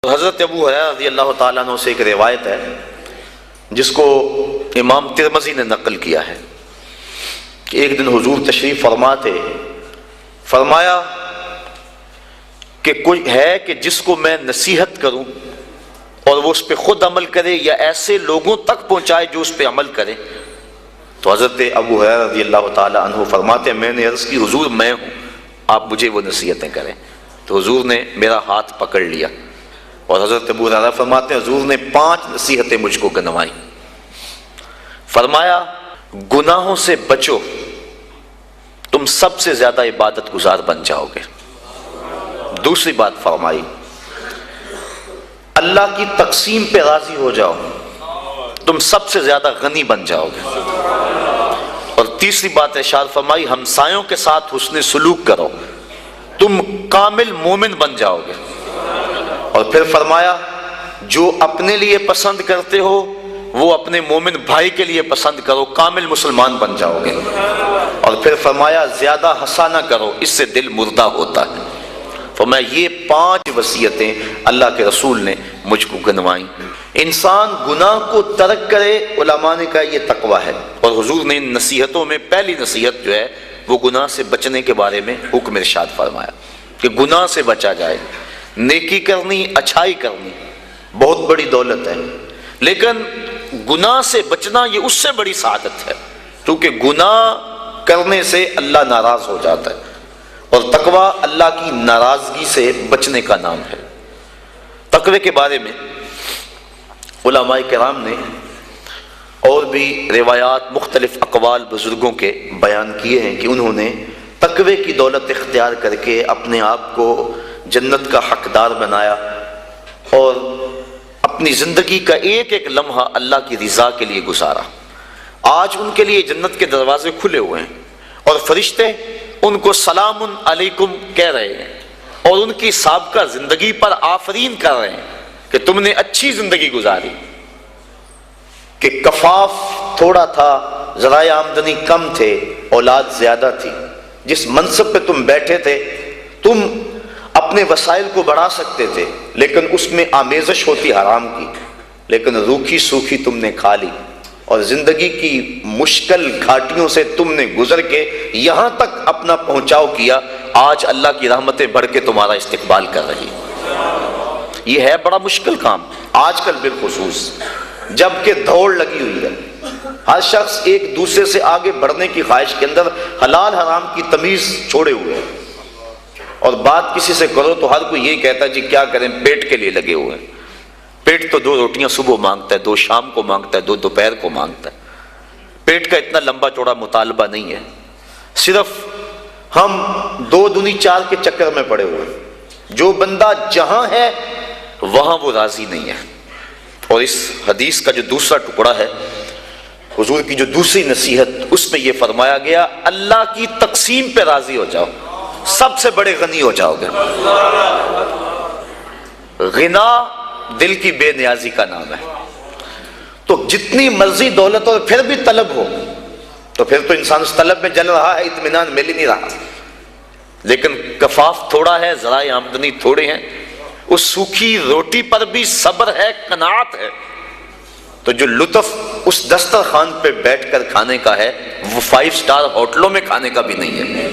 حضرت ابو ہریرہ رضی اللہ تعالیٰ عنہ سے ایک روایت ہے جس کو امام ترمذی نے نقل کیا ہے کہ ایک دن حضور تشریف فرما تھے، فرمایا کہ کوئی ہے کہ جس کو میں نصیحت کروں اور وہ اس پہ خود عمل کرے یا ایسے لوگوں تک پہنچائے جو اس پہ عمل کرے؟ تو حضرت ابو ہریرہ رضی اللہ تعالیٰ عنہ فرماتے ہیں میں نے عرض کی حضور میں ہوں، آپ مجھے وہ نصیحتیں کریں۔ تو حضور نے میرا ہاتھ پکڑ لیا اور حضرت ابو ہریرہ فرماتے ہیں حضور نے 5 نصیحتیں مجھ کو گنوائیں۔ فرمایا گناہوں سے بچو، تم سب سے زیادہ عبادت گزار بن جاؤ گے۔ دوسری بات فرمائی اللہ کی تقسیم پہ راضی ہو جاؤ، تم سب سے زیادہ غنی بن جاؤ گے۔ اور تیسری بات ارشاد فرمائی ہمسایوں کے ساتھ حسن سلوک کرو، تم کامل مومن بن جاؤ گے۔ اور پھر فرمایا جو اپنے لیے پسند کرتے ہو وہ اپنے مومن بھائی کے لیے پسند کرو، کامل مسلمان بن جاؤ گے۔ اور پھر فرمایا زیادہ ہنسا نہ کرو، اس سے دل مردہ ہوتا ہے۔ فرمایا یہ 5 وصیتیں اللہ کے رسول نے مجھ کو گنوائیں۔ انسان گناہ کو ترک کرے، علماء نے کہا یہ تقویٰ ہے۔ اور حضور نے ان نصیحتوں میں پہلی نصیحت جو ہے وہ گناہ سے بچنے کے بارے میں حکم ارشاد فرمایا کہ گناہ سے بچا جائے۔ نیکی کرنی، اچھائی کرنی بہت بڑی دولت ہے، لیکن گناہ سے بچنا یہ اس سے بڑی سعادت ہے، کیونکہ گناہ کرنے سے اللہ ناراض ہو جاتا ہے، اور تقویٰ اللہ کی ناراضگی سے بچنے کا نام ہے۔ تقوی کے بارے میں علماء کرام نے اور بھی روایات، مختلف اقوال بزرگوں کے بیان کیے ہیں کہ انہوں نے تقوی کی دولت اختیار کر کے اپنے آپ کو جنت کا حقدار بنایا اور اپنی زندگی کا ایک ایک لمحہ اللہ کی رضا کے لیے گزارا۔ آج ان کے لیے جنت کے دروازے کھلے ہوئے ہیں اور فرشتے ان کو سلام علیکم کہہ رہے ہیں اور ان کی سابقہ زندگی پر آفرین کر رہے ہیں کہ تم نے اچھی زندگی گزاری، کہ کفاف تھوڑا تھا، ذرائع آمدنی کم تھے، اولاد زیادہ تھی، جس منصب پہ تم بیٹھے تھے تم اپنے وسائل کو بڑھا سکتے تھے، لیکن اس میں آمیزش ہوتی حرام کی، لیکن روکھی سوکھی تم نے کھا لی، اور زندگی کی مشکل گھاٹیوں سے تم نے گزر کے یہاں تک اپنا پہنچاؤ کیا۔ آج اللہ کی رحمتیں بڑھ کے تمہارا استقبال کر رہی۔ یہ ہے بڑا مشکل کام آج کل بالخصوص، جب کہ دوڑ لگی ہوئی ہے، ہر شخص ایک دوسرے سے آگے بڑھنے کی خواہش کے اندر حلال حرام کی تمیز چھوڑے ہوئے ہیں، اور بات کسی سے کرو تو ہر کوئی یہی کہتا ہے جی کیا کریں، پیٹ کے لیے لگے ہوئے ہیں۔ پیٹ تو 2 روٹیاں صبح مانگتا ہے، 2 شام کو مانگتا ہے، 2 دوپہر کو مانگتا ہے۔ پیٹ کا اتنا لمبا چوڑا مطالبہ نہیں ہے، صرف ہم 2 دنی 4 کے چکر میں پڑے ہوئے ہیں۔ جو بندہ جہاں ہے وہاں وہ راضی نہیں ہے۔ اور اس حدیث کا جو دوسرا ٹکڑا ہے، حضور کی جو دوسری نصیحت، اس میں یہ فرمایا گیا اللہ کی تقسیم پہ راضی ہو جاؤ، سب سے بڑے غنی ہو جاؤ گے۔ غنا دل کی بے نیازی کا نام ہے، تو جتنی مرضی دولت اور پھر بھی طلب ہو تو پھر تو انسان اس طلب میں جل رہا ہے، اطمینان مل ہی نہیں رہا۔ لیکن کفاف تھوڑا ہے، ذرائع آمدنی تھوڑے ہیں، اس سوکھی روٹی پر بھی صبر ہے، قناعت ہے، تو جو لطف اس دسترخوان پہ بیٹھ کر کھانے کا ہے وہ 5 سٹار ہوٹلوں میں کھانے کا بھی نہیں ہے۔